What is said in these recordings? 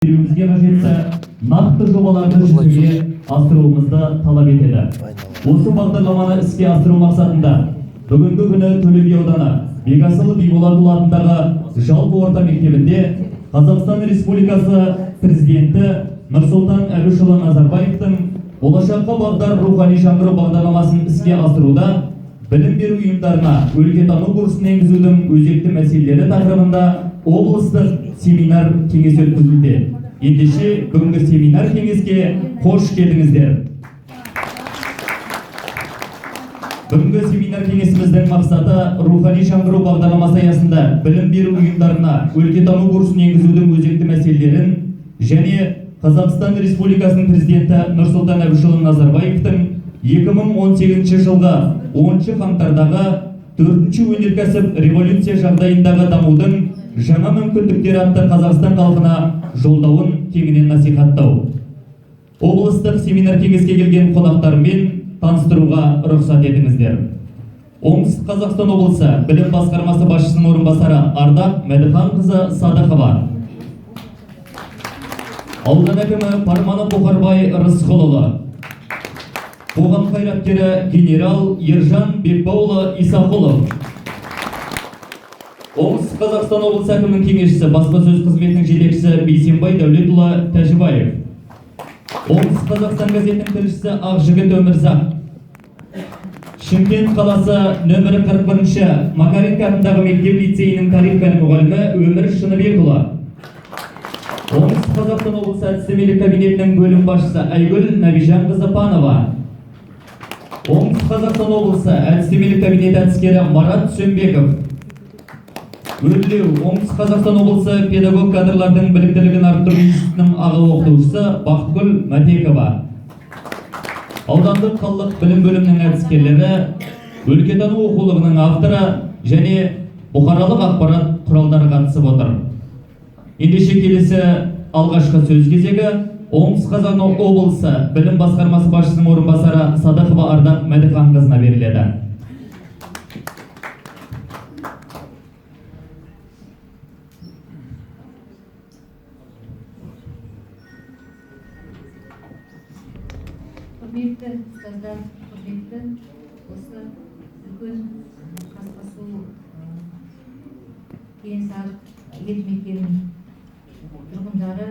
Беруімізге қажетті нақты жобаларды жүзеге асыруымызды талап етеді. Осы бағдарламаны іске асыру мақсатында бүгінгі күні Төле би ауданы Бекасыл Биболатұлы атындағы жалпы орта мектебінде Қазақстан Республикасы Президенті Нұрсұлтан Әбішұлы Назарбаевтың болашаққа бағдар рухани жаңғыру бағдарламасын іске асыруда білім беру ұйымдарына өлкетану курсын енгізудің өзекті мәселелері тақырыбында облыстық семинар кеңесі өткізілді. Ендеше бүгінгі семинар кеңеске қош келдіңіздер. Бүгінгі семинар кеңесіміздің мақсаты рухани жаңғыру бағдарламасы аясында білім беру ұйымдарына өлкетану курсын енгізудің өзекті мәселелерін және Қазақстан Республикасының президенті Нұрсұлтан Әбішұлы Назарбаевтың 2018 жылғы 10 қаңтардағы 4-ші өнеркәсіп революция жағдайындағы дамудың жаңа мүмкіндіктері атты Қазақстан халқына жолдауын кеңінен насихаттау. Облыстық семинар кеңеске келген қонақтармен таныстыруға рұқсат етіңіздер. Оңтүстік Қазақстан облысы білім басқармасы басшысының орынбасары Ардақ Мәдіханқызы Садықова, аудан әкімі Парманов Бұқарбай Рысқұлұлы, қоғам қайраткері генерал Ержан Бекбауұлы Исақұлов, Оңтүстік Қазақстан облысы әкімінің кеңесшісі баспасөз қызметінің жетекшісі Бейсенбай Дәулетұлы Тәжібаев, Оңтүстік Қазақстан газетінің тілшісі Ақжігіт Өмірзақ, Шымкент қаласы нөмірі 41-ші Макаренко атындағы мектеп лицейінің тарих пәні мұғалімі Өмір Шыныбекұлы, Оңтүстік Қазақстан облысы әдістемелік кабинетінің бөлім басшысы Айгүл Нәбижанқызы Панова, Оңтүстік Қазақстан облысы әдістемелік кабинет әдіскері Марат Сөмбеков, Өрлеу Оңтүстік Қазақстан облысы педагог кадрлардың біліктілігін арттыру институтының аға оқытушысы Бақытгүл Мәтекова, аудандық қалалық білім бөлімінің әдіскерлері, өлкетану оқулығының авторы және бұқаралық ақпарат құралдары қатысып отыр. Ендеше келесі алғашқы сөз кезегі Оңтүстік Қазақстан облысы білім басқармасы басшысының орынбасары Садықова Ардақ Мәдіханқызына беріледі. Құрметті ұстаздар, құрметті осы үлкен Қасқасу Кеңсар елді мекенінің тұрғындары,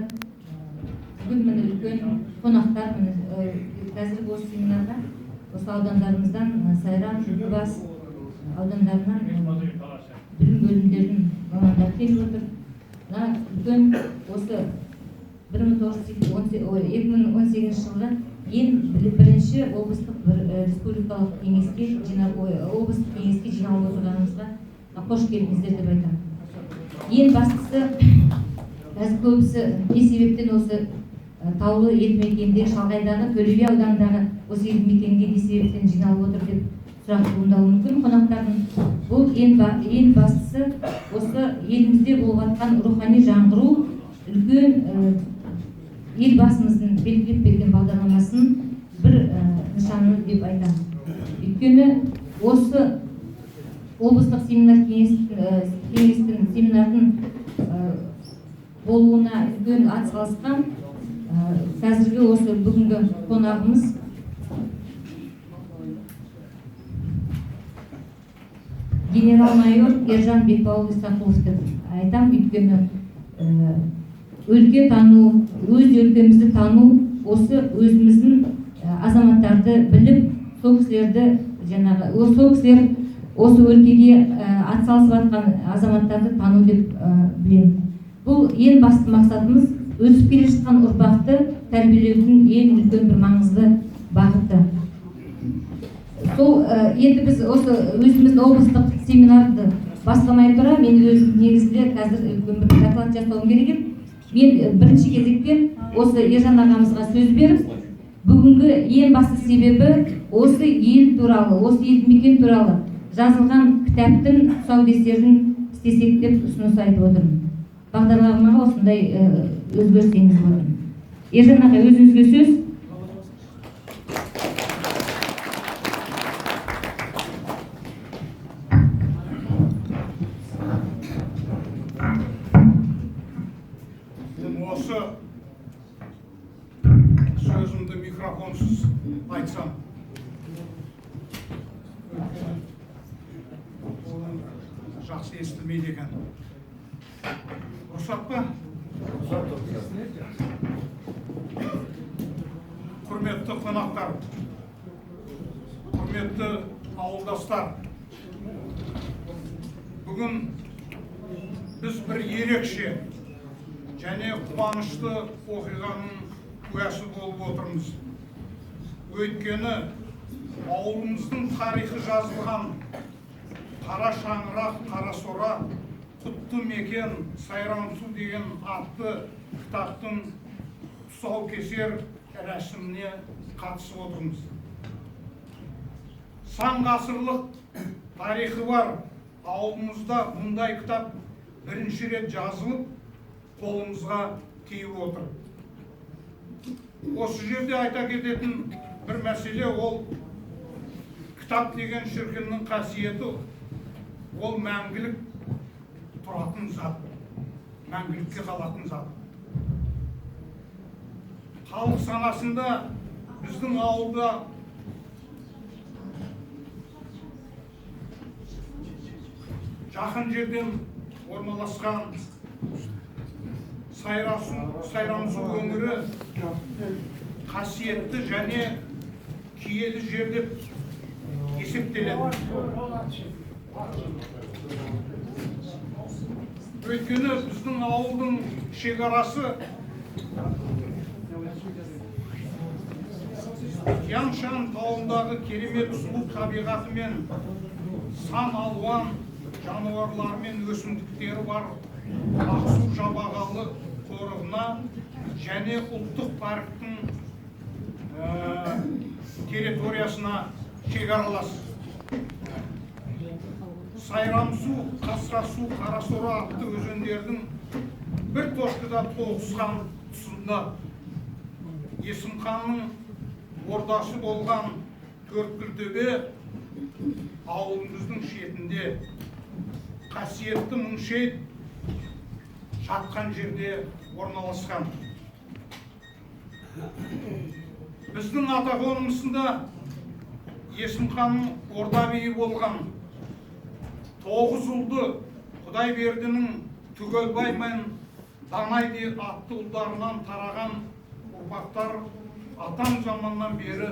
бүгін міне үлкен қонақтар, қазіргі осы семинарға осы аудандарымыздан Сайрам, Түлкібас аудандарынан білім бөлімдерінің мамандары келіп отыр. Мына үлкен осы 2018 жылғы ең бірінші облыстық республикалық кеңеске жиналып отырғанымызға қош келдіңіздер деп айтамын. Ең бастысы, қазір көбісі не себептен осы таулы елді мекенде, шалғайдағы Төле би ауданындағы осы елді мекенге не себептен жиналып отыр деп сұрақ туындауы мүмкін қонақтардың. Бұл ең бастысы осы елімізде болып жатқан рухани жаңғыру үлкен елбасымыздың белгілеп берген бағдарламасының бір нышаны деп айтамын. Өйткені осы облыстық семинар кеңестің семинардың болуына үлкен атсалысқан қазіргі осы бүгінгі қонағымыз генерал-майор Ержан Бекбауұлы Исақұловты айтам. Өйткені өлке тану, өз өлкемізді тану, осы өзіміздің азаматтарды біліп, сол кісілер осы өлкеге атсалысып жатқан азаматтарды тану деп білемін. Бұл ең басты мақсатымыз өсіп келе жатқан ұрпақты тәрбиелеудің ең үлкен бір маңызды бағыты. Сол енді біз осы өзіміздің облыстық семинарды бастамай тұра, мен өзім негізінде қазір үлкен бір доклад жасауым керек еді. Мен бірінші кезекпен осы Ержан ағамызға сөз беріп, бүгінгі ең басты себебі осы ел туралы, осы елді мекен туралы жазылған кітаптың тұсаукесерін істесек деп ұсыныс айтып отырмын. Бағдарламаға осындай өзгеріс енгізіп отырмын. Ержан аға, өзіңізге сөз. осы өзімді микрофонсыз айтсам. Ол жақсы естілмейді екен. Рұқсат па? Құрметті қонақтар, құрметті ауылдастар, бүгін біз бір ерекше және қуанышты оқиғаның куәсі болып отырмыз. Өйткені ауылымыздың тарихы жазылған Қара шаңырақ, қара сора, құтты мекен, Сайрам-су деген атты кітаптың тұсаукесер рәсіміне қатысып отырмыз. Сан ғасырлық тарихы бар ауылымызда мұндай кітап бірінші рет жазылып, қолымызға тиіп отыр. Осы жерде айта кететін бір мәселе, ол кітап деген шіркіннің қасиеті, ол мәңгілік тұратын зат, мәңгілікке қалатын зат. Халық санасында біздің ауылда жақын жерден орналасқан Сайрам-су өңірі қасиетті және киелі жер деп есептеледі. Өйткені біздің ауылдың шекарасы Тянь-Шань тауындағы керемет сұлу табиғаты мен сан алуан жануарлар мен өсімдіктері бар Ақсу-Жабағалы қорығына және ұлттық парктың территориясына шекаралас. Сайрам-су, Қасқа-су, Қара-сора атты өзендердің бір точкада тоғысқан тұсында Есім ханның ордасы болған Төрткүлтөбе ауылымыздың шетінде қасиетті Мұңшейіт жатқан жерде орналасқан. Біздің атақонымызда Есім ханның орда биі болған 9 ұлды Құдайбердінің Түгелбай мен Данайдай атты ұлдарынан тараған ұрпақтар атам заманнан бері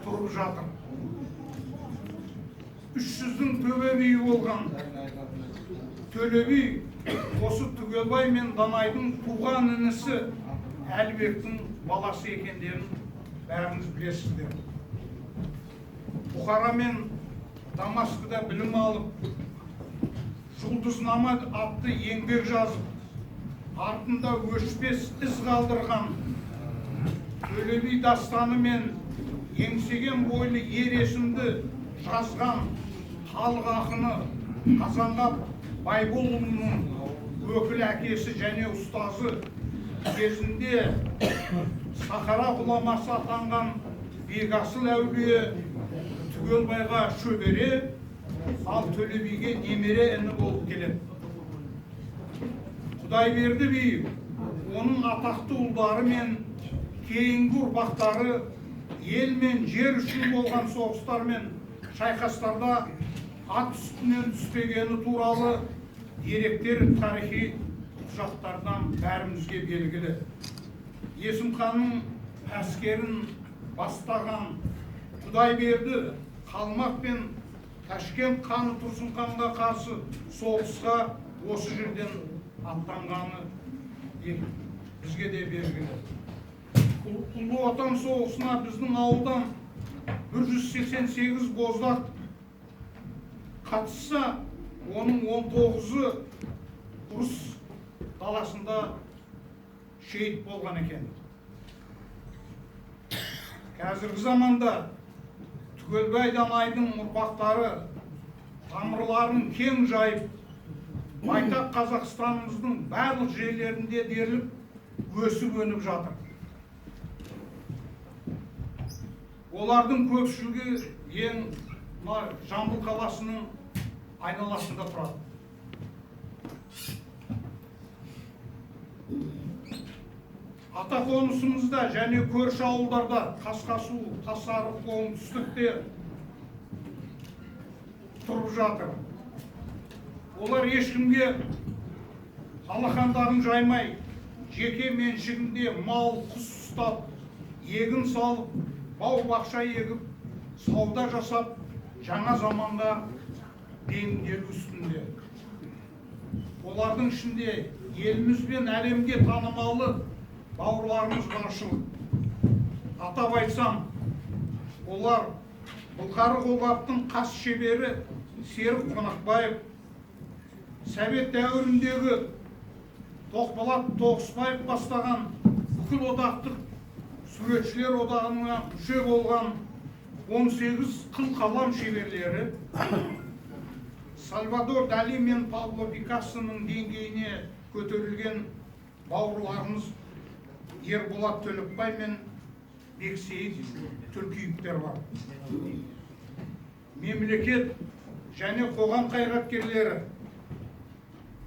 тұрып жатыр. 300-дің төбе биі болған Төле би осы Түгелбай мен Данайдың туған інісі Әлібектің баласы екендерін бәріңіз білесіздер. Бұхара мен Дамаскіда білім алып, Жұлдызнама атты еңбек жазып, артында өшпес із қалдырған Төле би дастаны мен еңсеген бойлы ер есімді жазған халық ақыны Қазанғап Байболұлының өкіл әкесі және ұстазы кезінде Сахара ғұламасы атанған Бекасыл әулие Түгелбайға шөбере, ал Төле биге немере іні болып келеді. Құдайберді би оның атақты ұлдары мен кейінгі ұрпақтары ел мен жер үшін болған соғыстар мен шайқастарда ат үстінен түспегені туралы деректер тарихи құжаттардан бәрімізге белгілі. Есім ханның әскерін бастаған Құдайберді Қалмақ пен Ташкент ханы Тұрсын ханға қарсы соғысқа осы жерден аттанғаны бізге де белгілі. Ұлы Отан соғысына біздің ауылдан 188 боздақ қатысса, оның 19-ы ұрыс даласында шейіт болған екен. Қазіргі заманда Түгелбай Данайдың ұрпақтары тамырларын кең жайып, байтақ Қазақстанымыздың барлық жерлерінде дерлік өсіп өніп жатыр. Олардың көпшілігі ең Жамбыл қаласының айналасында тұрады. ата қонысымызда және көрші ауылдарда Қасқасу, Тасарық, оңтүстікте тұрып жатыр. Олар ешкімге алақандарын жаймай, жеке меншігінде мал, құс ұстап, егін салып, бау-бақша егіп, сауда жасап, жаңа заманда бейімделу үстінде. Олардың ішінде еліміз бен әлемге танымалы бауырларымыз баршылық. Атап айтсам, олар Бұлқары қолғаптың қас шебері Серік Қонақбаев, Совет дәуіріндегі Тоқболат Тоғысбаев бастаған бүкіл одақтық суретшілер одағына мүше болған 18 қылқалам шеберлері, Сальвадор Дали мен Пабло Пикассоның деңгейіне көтерілген бауырларымыз Ерболат Төлепбай мен Бексейіт Түркиевтер бар. Мемлекет және қоғам қайраткерлері,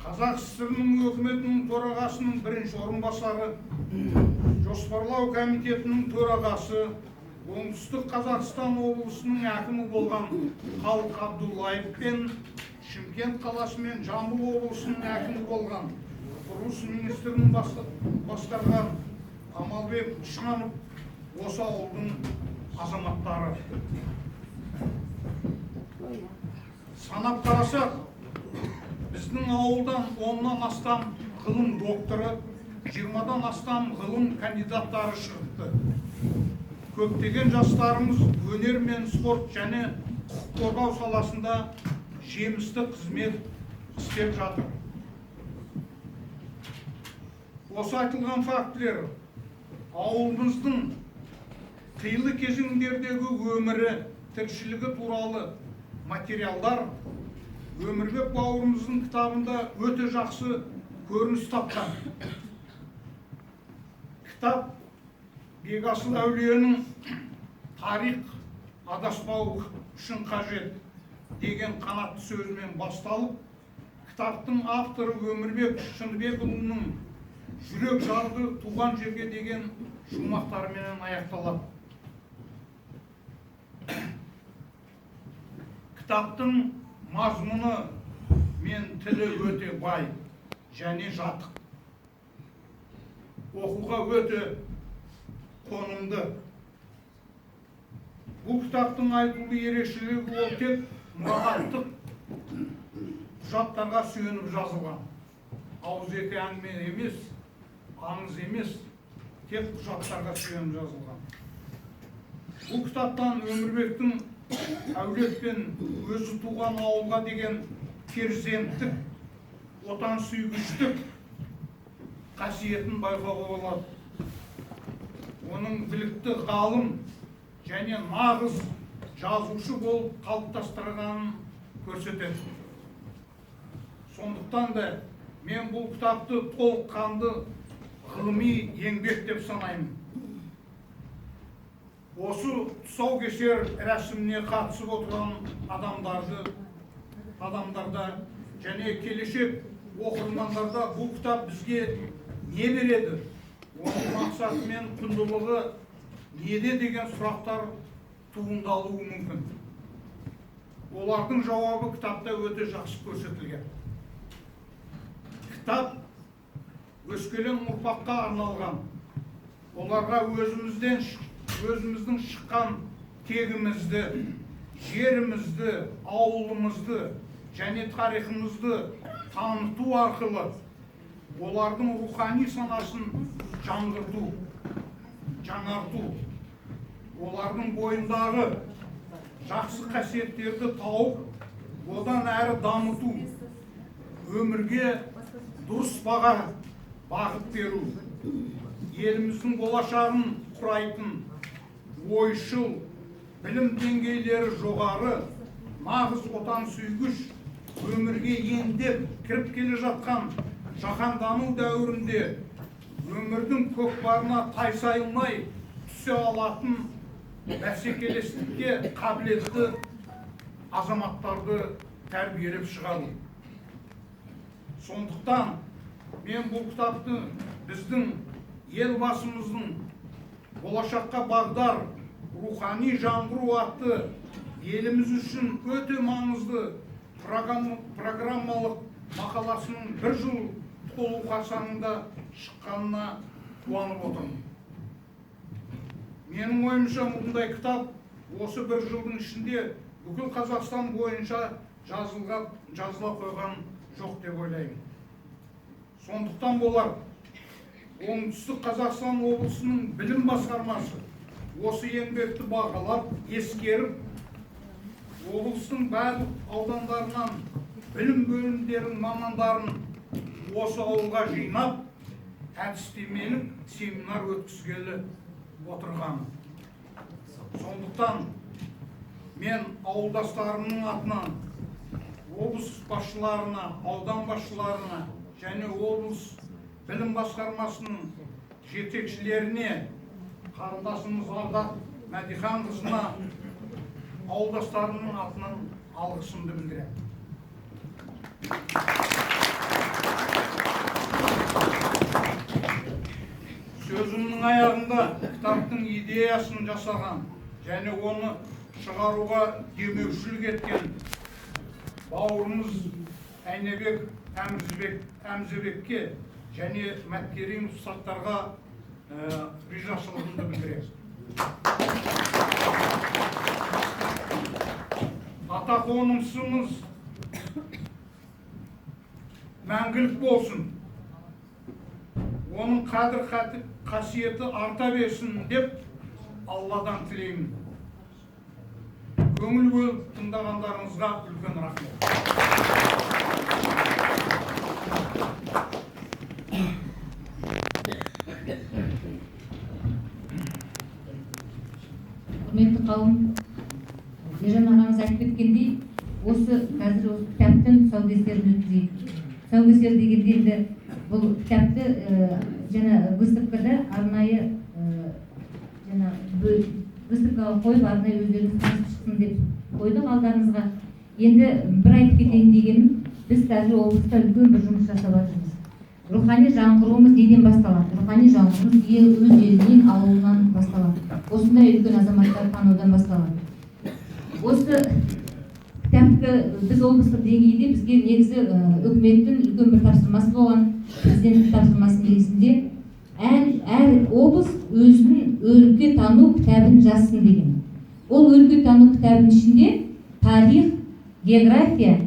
Қазақ СССР-ның өкіметінің төрағасының бірінші орынбасары, жоспарлау комитетінің төрағасы, оңтүстік Қазақстан облысының әкімі болған Халық Абдуллаев пен Шымкент қаласы мен Жамбыл облысының әкімі болған құрылыс министрінің басқарған Амалбек Тышанов осы ауылдың азаматтары. Санап қарасақ, біздің ауылдан 10-нан астам ғылым докторы, 20-дан астам ғылым кандидаттары шығыпты. Көптеген жастарымыз өнер мен спорт және құқық қорғау саласында жемісті қызмет істеп жатыр. Осы айтылған фактілер ауылымыздың қилы кезеңдердегі өмірі, тіршілігі туралы материалдар Өмірбек бауырымыздың кітабында өте жақсы көрініс тапқан. Кітап Бекасыл әулиенің тарих адаспау үшін қажет деген қанатты сөзімен басталып, кітаптың авторы Өмірбек Шыныбекұлының жүрек жарды туған жерге деген шумақтарымен аяқталады. Кітаптың мазмұны мен тілі өте бай және жатық. Оқуға өте қонымды. Бұл кітаптың айтулы ерекшелігі ол тек мұрағаттық құжаттарға сүйеніп жазылған. Ауызекі әңгіме емес, аңыз емес, тек құжаттарға сүйеніп жазылған. Бұл кітаптан Өмірбектің әулетпен өзі туған ауылға деген перзенттік, отансүйгіштік қасиетін байқауға болады. Оның білікті ғалым және нағыз жазушы болып қалыптастырғанын көрсетеді. Сондықтан да мен бұл кітапты толыққанды ғылыми еңбек деп санаймын. Осы тұсаукесер рәсіміне қатысып отырған адамдарда және келешек оқырмандарда бұл кітап бізге не береді? Оның мақсаты мен құндылығы неде деген сұрақтар туындалуы мүмкін. Олардың жауабы кітапта өте жақсы көрсетілген. Кітап өскелең ұрпаққа арналған. Оларға өзіміздің шыққан тегімізді, жерімізді, ауылымызды және тарихымызды таныту арқылы олардың рухани санасын жаңғырту, жаңарту, олардың бойындағы жақсы қасиеттерді тауып, одан әрі дамыту, өмірге дұрыс бағыт беру, еліміздің болашағын құрайтын ойшыл, білім деңгейлері жоғары, нағыз отансүйгіш, өмірге ендеп кіріп келе жатқан жаһандану дәуірінде өмірдің көкпарына тайсалмай түсе алатын бәсекелестікке қабілетті азаматтарды тәрбиелеп шығару. Сондықтан мен бұл кітапты біздің елбасымыздың болашаққа бағдар рухани жаңғыру атты еліміз үшін өте маңызды программалық мақаласының 1 жыл толу қарсаңында шыққанына қуанып отырмын. Менің ойымша мұндай кітап осы 1 жылдың ішінде бүкіл Қазақстан бойынша жазыла қойған жоқ деп ойлаймын. Сондықтан болар Оңтүстік Қазақстан облысының білім басқармасы осы еңбекті бағалап, ескеріп, облыстың барлық аудандарынан білім бөлімдерінің мамандарын осы ауылға жинап, әдістемелік семинар өткізгелі отырған. Сондықтан мен ауылдастарымның атынан облыс басшыларына, аудан басшыларына және облыс білім басқармасының жетекшілеріне, қарындасымыз Ардақ Мәдиханқызына ауылдастарымның атынан алғысымды білдіремін. Сөзімнің аяғында кітаптың идеясын жасаған және оны шығаруға демеушілік еткен бауырымыз Әйнебек Әмзебекке және Мәткерим ұстаздарға ризашылығымды білдіремін. Атақонымыз мәңгілік болсын, оның қадір қасиеті арта берсін деп Алладан тілеймін. Көңіл бөліп тыңдағандарыңызға үлкен рахмет. Құрметті қауым, Ержан ағамыз айтып кеткендей, осы қазір осы кітаптың тұсаукесерін өткізейік. Тұсаукесер дегенде енді бұл кітапты выставкада арнайы выставкаға қойып, арнайы өздеріңіз танысып шықсын деп қойдық алдарыңызға. Енді бір айтып кетейін дегенім, біз қазір облыста үлкен бір жұмыс жасап жатырмыз. Рухани жаңғыруымыз неден басталады? Рухани жаңғыруымыз өз елінен, ауылынан басталады. Осындай үлкен азаматтар танудан басталады. Осы кітапты біз облыстық деңгейде бізге негізі үкіметтің үлкен бір тапсырмасы болған, президенттің тапсырмасы негізінде әр облыс өзінің өлке тану кітабын жазсын деген. Ол өлке тану кітабының ішінде тарих, география